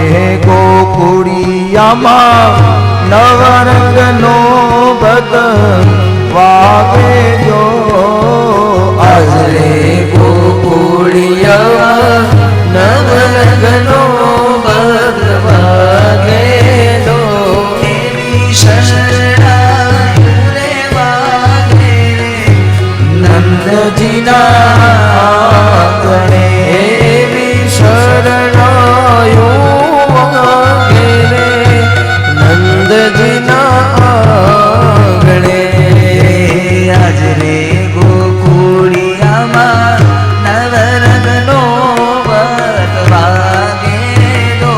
S2: ગોકુળિયામાં નવરંગનો બત વાગે જો
S1: આજ રે ગોકુળિયા નવરંગનો ભગવાગે દો
S5: એવી શરણાઈ રે વાગે
S1: નંદજીના ગણે એવી શરણાયું વાગે રે નંદજીના ગણે
S5: આજ રે ગોકુળિયામાં નવરંગનો વાગે દો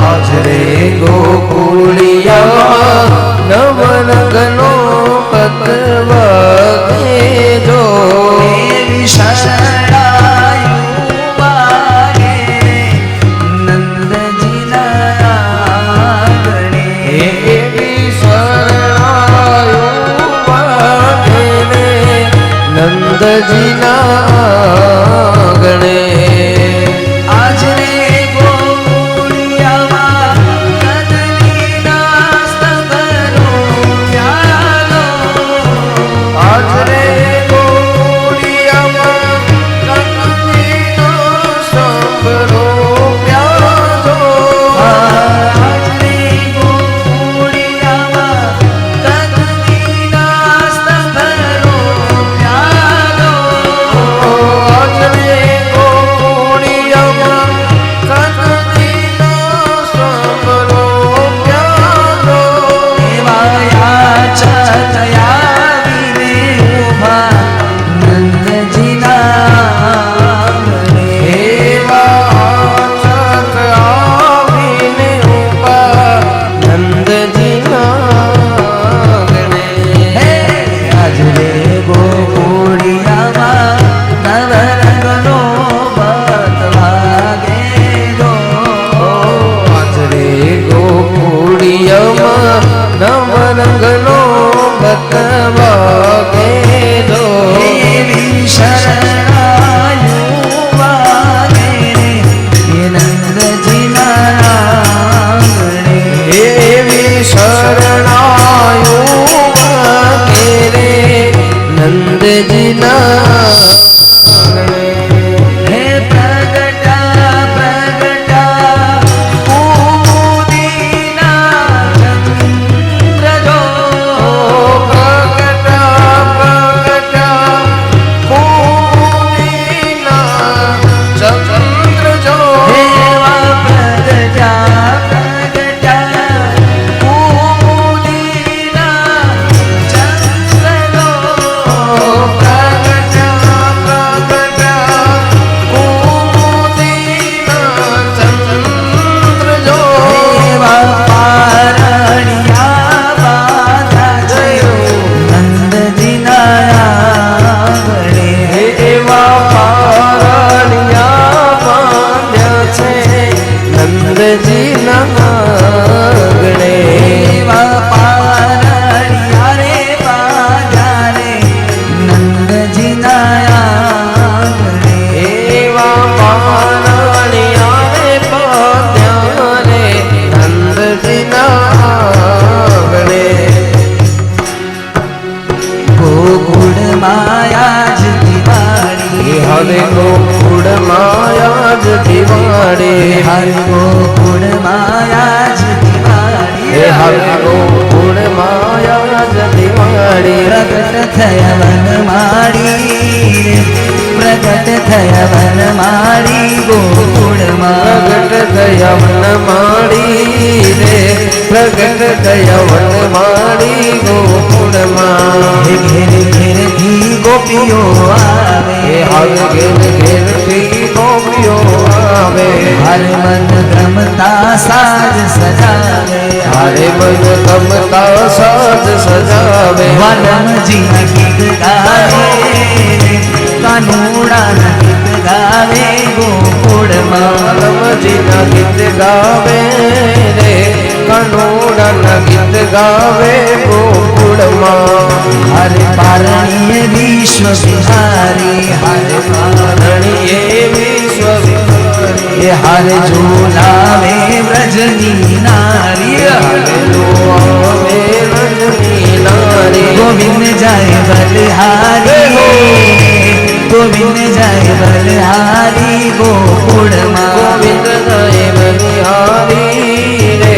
S1: આજ રે ગોકુળિયા નવરંગનો પતવાગે જો
S5: એવી શરણાયું વાગે નંદજીના આંગણે
S1: એવી શરણાયું વાગે રે નંદજીના ગણે
S5: આજ રે ગોકુળિયામાં કદલીના સ્તંભનો પ્યાલો
S1: આજ રે ગોકુળિયામાં કનકજીનો સંભળો પ્યાજો
S5: આજ રે ગોકુળિયામાં કદલીના સ્તંભનો પ્યાલો
S1: આજ રે ગોકુળિયામાં કનકજીનો સંભળો પ્યાજો
S5: એવા યાચક આવીને ઊભા નંદજીના આંગણે.
S1: એવા ચક આવીને ઊભા નંદજીના ગણે
S5: હે આજ રે ગોકુળિયામાં નવરંગનો બત વાગે દો
S1: આજ રે ગોકુળિયામાં નવરંગનો બતવાગે દો
S5: એવી શરણાયું વાગે એ નંદજીના આંગણે.
S1: એવી શરણાયું વાગે રે નંદજીના ગણે
S5: હે પ્રગટા પ્રગટા કુમુદીના ચંદ્ર જો
S1: પ્રગટા પ્રગટા ભૂમિના ચંદ્ર જો
S5: એવા પ્રગટા પ્રગટા કુમુદીના ચંદ્ર જો
S1: પ્રગટા પ્રગટા ભૂમિના ચંદ્ર જો
S5: એવા પારણિયા બાંધા છે નંદજીના આંગણે.
S1: એવા પારણિયા બાંધ્યા છે નંદજીના ગણે
S5: એવા પારણિયા રે બાંધ્યા રે નંદજીના આંગણે.
S1: એવા પારણિયા રે બાંધ્યા રે નંદજીના ગણે
S5: ગોકુળ માયા જ દિવાળી
S1: હવે ગોકુળ માયા જ દિવાળી
S5: હર ગોકુળ માયા જ દિવાળી
S1: હવે ગોકુળ માયા જ દિવાળી
S5: પ્રગટ થયા વનમાળી રે પ્રગટ થયા વનમાળી ગોકુળમાં
S1: પ્રગટ થયા વનમાળી રે પ્રગટ થયા વનમાળી ગોકુળમાં
S5: ઘેર ઘેરથી ગોપીઓ આવે
S1: હાલ ઘેર ઘેરથી ગોપીઓ આવે
S5: હર મન ગમતા સાજ સજાવે
S1: હારે મન ગમતા સાજ સજાવે
S5: વાલમજીના ગીત ગાવે કાનુડાના ગીત ગાવે ગોકુળમાં
S1: વાલમજીના ગીત ગાવે રે કનોડાના ગીત ગાવે ગોકુળમાં
S5: હરે પારણીએ વિશ્વ વિહારી હરે
S1: પારણીએ વિશ્વ વિહારી
S5: એ હરે ઝુલાવે વ્રજની નારી
S1: આવે રજની નારી
S5: જાય બલિહારી ગોવિંદ જાય બલિહારી ગોકુળમાં
S1: ગોવિંદ જય બલિહારી રે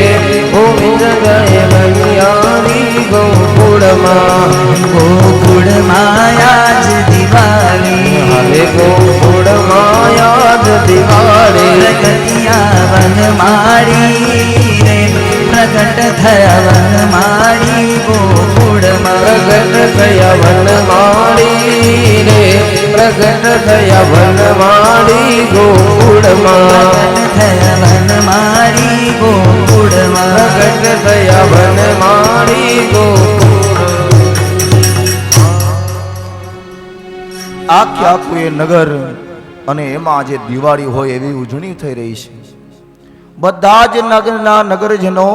S1: ગોવિંદ જય બલિહારી ગોકુળમાં
S5: ગોકુળમાં આજ દિવાળી
S1: હવે ગોકુળમાં યાદ દિવાળી
S5: પ્રગટિયા વનમાળી રે પ્રગટ થયા વનમાળી ગોકુળમાં
S1: પ્રગટ થયા વનમાળી રે પ્રગટ થયા વનમાળી ગોકુળમાં
S5: પ્રગટ થયા વનમાળી ગોકુળમાં
S1: પ્રગટ થયા વનમાળી ગોકુળ
S2: આખે આખું એ નગર અને એમાં આજે દિવાળી હોય એવી ઉજવણી થઈ રહી છે. બધા જ નગરના નગરજનો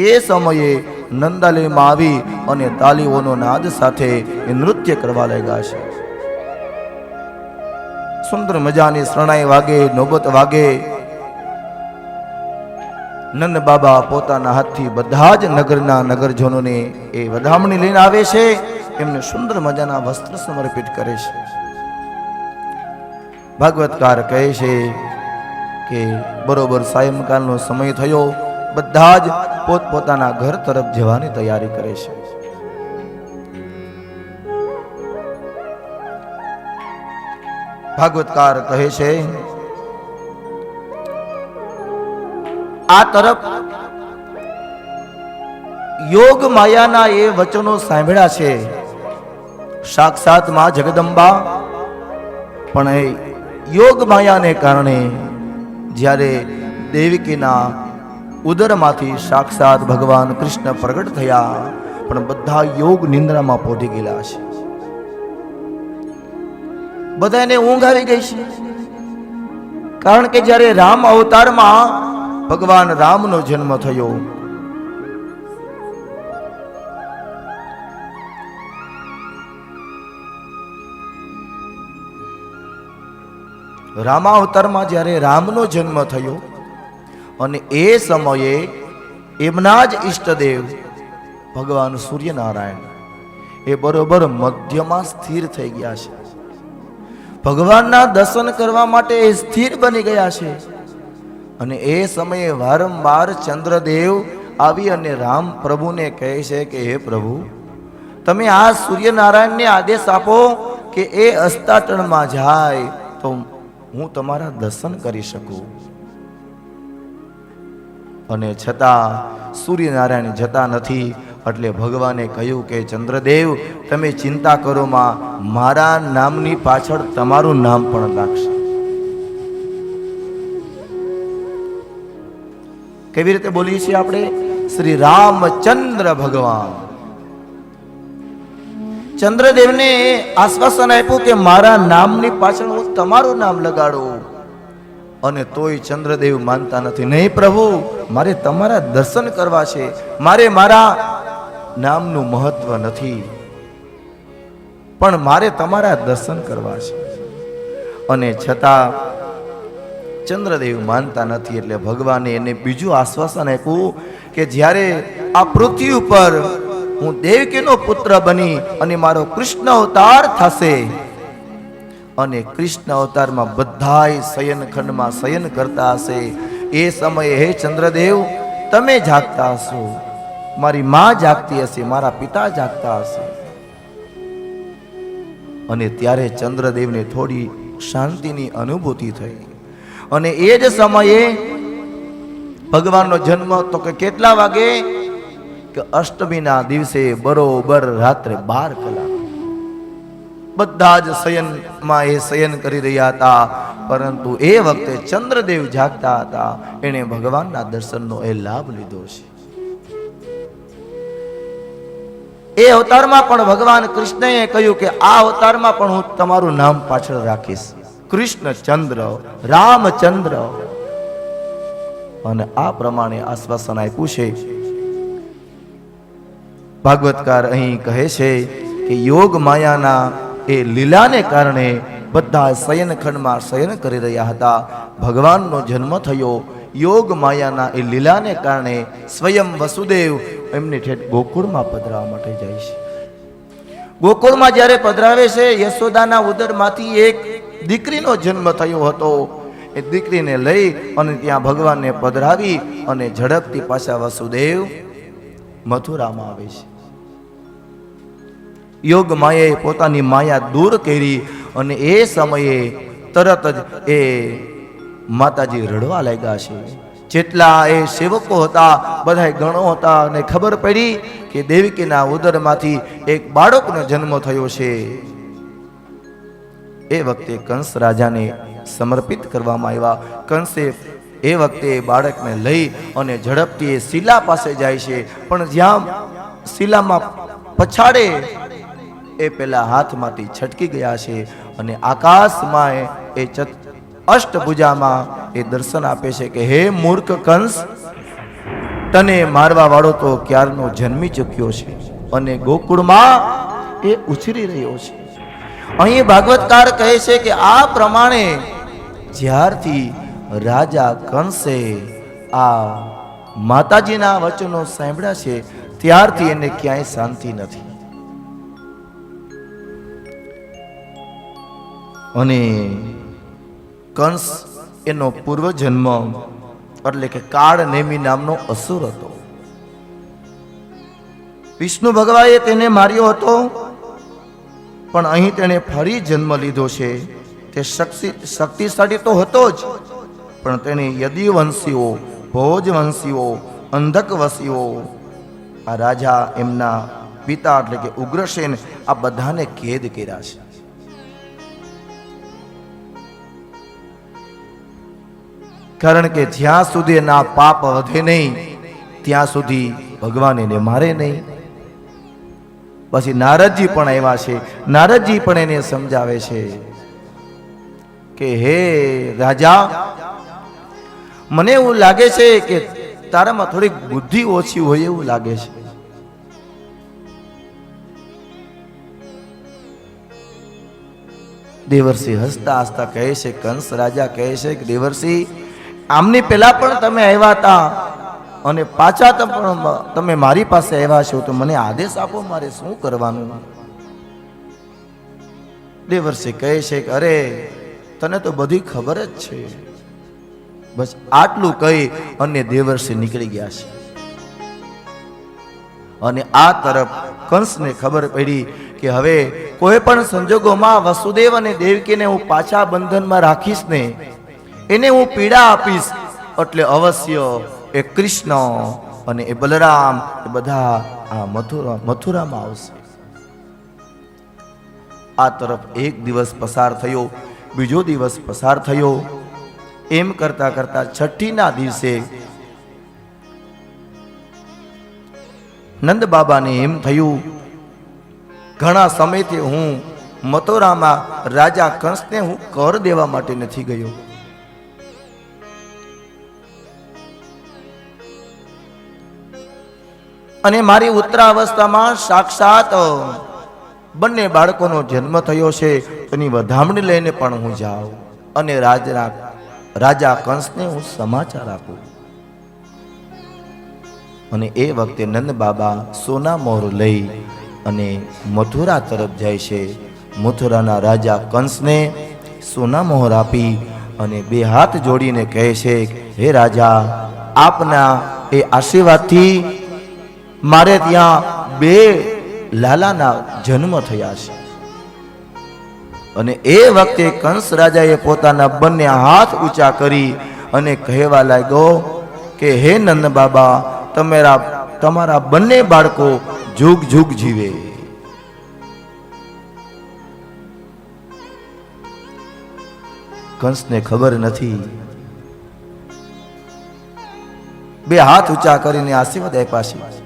S2: એ સમયે નંદાલયમાં આવી અને તાલીઓનો નાદ સાથે એ નૃત્ય કરવા લાગ્યા છે. સુંદર મજાની શરણાઈ વાગે, નોબત વાગે. નંદ બાબા પોતાના હાથથી બધા જ નગરના નગરજનોને એ વધામણી લઈને આવે છે. એમને સુંદર મજાના વસ્ત્ર સમર્પિત કરે છે. ભાગવતકાર કહે છે કે બરોબર સાયંકાળનો સમય થયો, બધા જ પોતપોતાના ઘર તરફ જવાની તૈયારી કરે છે. ભાગવતકાર કહે છે આ તરફ યોગ માયાના એ વચનો સાંભળ્યા છે. સાક્ષાત માં જગદંબા પણ એ યોગ માયાને કારણે જ્યારે દેવકીના ઉદરમાંથી સાક્ષાત ભગવાન કૃષ્ણ પ્રગટ થયા પણ બધા યોગ નિંદ્રામાં પોઢી ગયેલા છે. બધાને ઊંઘ આવી ગઈ છે. કારણ કે જ્યારે રામ અવતારમાં ભગવાન રામનો જન્મ થયો, રામાવતારમાં જ્યારે રામનો જન્મ થયો અને એ સમયે એમના જ ઈષ્ટદેવ ભગવાન સૂર્યનારાયણ એ બરોબર મધ્યમાં સ્થિર થઈ ગયા છે. ભગવાનના દર્શન કરવા માટે એ સ્થિર બની ગયા છે. અને એ સમયે વારંવાર ચંદ્રદેવ આવી અને રામ પ્રભુને કહે છે કે હે પ્રભુ, તમે આ સૂર્યનારાયણને આદેશ આપો કે એ અસ્તાટણમાં જાય તો હું તમારા દર્શન કરી શકું. અને છતાં સૂર્યનારાયણ જતા નથી. એટલે ભગવાને કહ્યું કે ચંદ્રદેવ તમે ચિંતા કરો માં, મારા નામની પાછળ તમારું નામ પણ લાગશે. કેવી રીતે બોલીએ છીએ આપણે? શ્રી રામચંદ્ર ભગવાન. ચંદ્રદેવને આશ્વાસન આપ્યું કે મારા નામની પાછળ હું તમારું નામ લગાડું. અને તોય ચંદ્રદેવ માનતા નથી. નહીં પ્રભુ, મારે તમારા દર્શન કરવા છે, મારે મારા નામનું મહત્વ નથી, પણ મારે તમારા દર્શન કરવા છે. અને છતાં ચંદ્રદેવ માનતા નથી. એટલે ભગવાને એને બીજું આશ્વાસન આપ્યું કે જ્યારે આ પૃથ્વી ઉપર હું દેવકીનો પુત્ર બની અને મારો કૃષ્ણ અવતાર થશે અને કૃષ્ણ અવતારમાં બધાય શયનખંડમાં શયન કરતા હશે, એ સમયે હે ચંદ્રદેવ તમે જાગતા હશો, મારી માં જાગતી હશે, મારા પિતા જાગતા હશે. અને ત્યારે ચંદ્રદેવને થોડી શાંતિની અનુભૂતિ થઈ. અને એ જ સમયે ભગવાનનો જન્મ તો કે કેટલા વાગે? કે અષ્ટમીના દિવસે બરોબર રાત્રે 12 કલાક. બધા જ શયનમાં એ શયન કરી રહ્યા હતા, પરંતુ એ વખતે ચંદ્રદેવ જાગતા હતા. એણે ભગવાનના દર્શનનો એ લાભ લીધો છે. એ અવતારમાં પણ ભગવાન કૃષ્ણએ કહ્યું કે આ અવતારમાં પણ હું તમારું નામ પાછળ રાખીશ, કૃષ્ણચંદ્ર, રામચંદ્ર. અને આ પ્રમાણે આશ્વાસન આપ્યું છે. ભાગવતકાર અહીં કહે છે કે યોગ માયાના એ લીલાને કારણે બધા શયનખંડમાં શયન કરી રહ્યા હતા. ભગવાનનો જન્મ થયો યોગ માયાના એ લીલાને કારણે સ્વયં વસુદેવ એમને ઠેઠ ગોકુળમાં પધરાવા માટે જાય છે. ગોકુળમાં જ્યારે પધરાવે છે, યશોદાના ઉદરમાંથી એક દીકરીનો જન્મ થયો હતો. એ દીકરીને લઈ અને ત્યાં ભગવાનને પધરાવી અને ઝડપથી પાછા વસુદેવ મથુરામાં આવે છે. યોગ માયાએ પોતાની માયા દૂર કરી અને એ સમયે તરત જ એ માતાજી રડવા લાગ્યા છે. જેટલા એ સેવકો હતા, બધા ગણો હતા, અને ખબર પડી કે દેવકીના ઉદરમાંથી એક બાળકનો જન્મ થયો છે. એ વખતે કંસ રાજાને સમર્પિત કરવામાં આવ્યા. કંસે એ વખતે બાળકને લઈ અને ઝડપથી એ શિલા પાસે જાય છે, પણ જ્યાં શિલામાં પછાડે એ પેલા હાથમાંથી છટકી ગયા છે અને આકાશમાં એ અષ્ટભુજામાં એ દર્શન આપે છે કે હે મૂર્ખ કંસ, તને મારવા વાળો તો ક્યારનો જન્મી ચૂક્યો છે અને ગોકુળમાં એ ઉછરી રહ્યો છે. અહીં ભાગવતકાર કહે છે કે આ પ્રમાણે જ્યારથી રાજા કંસે આ માતાજીના વચનો સાંભળ્યા છે ત્યારથી એને ક્યાંય શાંતિ નથી. અને કંસ એનો પૂર્વજન્મ એટલે કે કાળ નેમી નામનો અસુર હતો. વિષ્ણુ ભગવાને તેને માર્યો હતો, પણ અહીં તેણે ફરી જન્મ લીધો છે. તે શક્તિશાળી તો હતો જ, પણ તેણે યદુવંશીઓ, ભોજવંશીઓ, અંધકવંશીઓ, આ રાજા એમના પિતા એટલે કે ઉગ્રસેન, આ બધાને કેદ કર્યા છે. કારણ કે જ્યાં સુધી એના પાપ વધે નહીં ત્યાં સુધી ભગવાન એને મારે નહીં. પછી નારદજી પણ આવ્યા છે. નારદજી પણ એને સમજાવે છે કે હે રાજા, મને એવું લાગે છે કે તારામાં થોડીક બુદ્ધિ ઓછી હોય એવું લાગે છે. દેવર્ષિ હસતા હસતા કહે છે, કંસ રાજા કહે છે કે દેવર્ષિ, આમની પહેલા પણ તમે આવ્યા હતા અને પાછા તમે મારી પાસે આવ્યા છો, તો મને આદેશ આપો, મારે શું કરવાનું? દેવર્ષિ કહે છે કે અરે, તને તો બધી ખબર જ છે. બસ આટલું કહી અને દેવર્ષિ નીકળી ગયા છે. અને આ તરફ કંસને ખબર પડી કે હવે કોઈ પણ સંજોગોમાં વસુદેવ અને દેવકીને હું પાછા બંધનમાં રાખીશ ને, એને હું પીડા આપીશ, એટલે અવશ્ય એ કૃષ્ણ અને એ બલરામ એ બધા આ મથુરામાં આવશે. આ તરફ એક દિવસ પસાર થયો, બીજો દિવસ પસાર થયો. એમ કરતા કરતા છઠ્ઠીના દિવસે નંદ બાબાને એમ થયું, ઘણા સમયથી હું મથુરામાં રાજા કંસને હું કર દેવા માટે નથી ગયો. અને મારી ઉત્તરાવસ્થામાં સાક્ષાત બંને બાળકોનો જન્મ થયો છે, એની વધામણી લઈને પણ હું જાઉં અને રાજા કંસને હું સમાચાર આપું. અને એ વખતે નંદ બાબા સોના મોર લઈ અને મથુરા તરફ જાય છે. મથુરાના રાજા કંસને સોના મોહર આપી અને બે હાથ જોડીને કહે છે, હે રાજા, આપના એ આશીર્વાદથી મારે ત્યાં બે લાલાના જન્મ થયા છે. અને એ વખતે કંસ રાજાએ પોતાના બંને હાથ ઊંચા કરી અને કહેવા લાગ્યો કે હે નંદ બાબા, તમારા બંને બાળકો જુગ જુગ જીવે. કંસને ખબર નથી. બે હાથ ઊંચા કરીને આશીર્વાદ આપ્યા છે.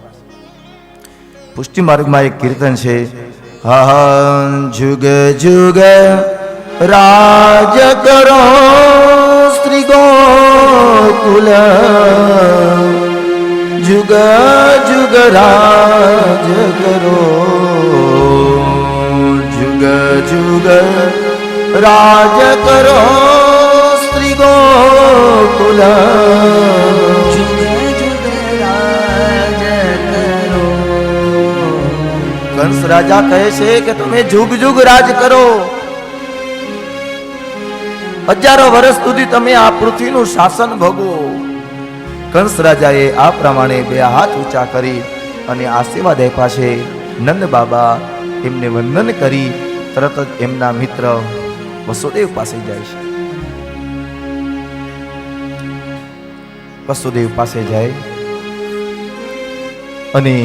S2: પુષ્ટિ માર્ગમાં એક કીર્તન છે, હં જુગ જુગ રાજ કરો શ્રી ગોકુલ, જુગ જુગ રાજ કરો, જુગ જુગ રાજ કરો શ્રી ગોકુલ, કંસ રાજા કહે છે કે તમે જુગ જુગ રાજ કરો, હજારો વર્ષ સુધી તમે આ પૃથ્વીનું શાસન ભોગવો. કંસ રાજાએ આ પ્રમાણે બે હાથ ઊંચા કરી અને આશીર્વાદ આપ્યા છે. નંદ બાબા એમને વંદન કરી તરત જ એમના મિત્ર વસુદેવ પાસે જાય છે. વસુદેવ પાસે જાય અને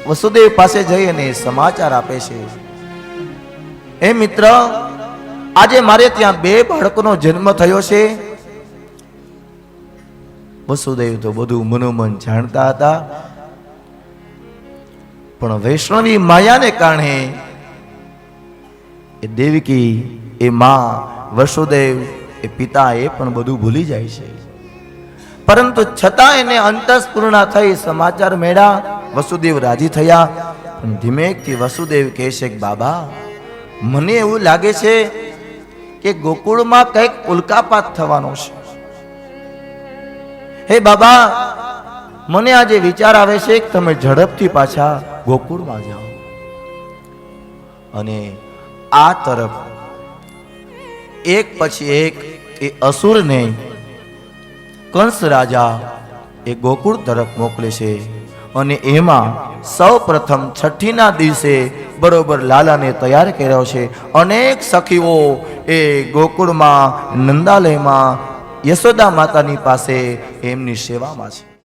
S2: વસુદેવ પાસે જઈ અને સમાચાર આપે છે, એ મિત્ર, આજે મારે ત્યાં બે બાળકોનો જન્મ થયો છે. વસુદેવ તો બધું મનોમન જાણતા હતા, પણ વૈષ્ણવી માયાને કારણે એ દેવકી, એ માં, વસુદેવ, એ પિતા, એ પણ બધું ભૂલી જાય છે. પરંતુ છતાં એને અંતસ્ફૂર્ણા થઈ સમાચાર મેળ્યા. વસુદેવ રાજી થયા, પણ ધીમેકથી વસુદેવ કહે છે કે બાબા, મને એવું લાગે છે કે ગોકુળમાં કંઈક ઉલ્કાપાત થવાનો છે. હે બાબા, મને આજે વિચાર આવે છે કે તમે ઝડપથી પાછા ગોકુળમાં જાઓ. અને આ તરફ એક પછી એક એ અસુરને કંસ રાજા એ ગોકુળ તરફ મોકલે છે. અને એમાં સૌ પ્રથમ છઠ્ઠીના દિવસે બરોબર લાલાને તૈયાર કર્યો છે. અનેક સખીઓ એ ગોકુળમાં નંદાલયમાં યશોદા માતાની પાસે એમની સેવામાં છે.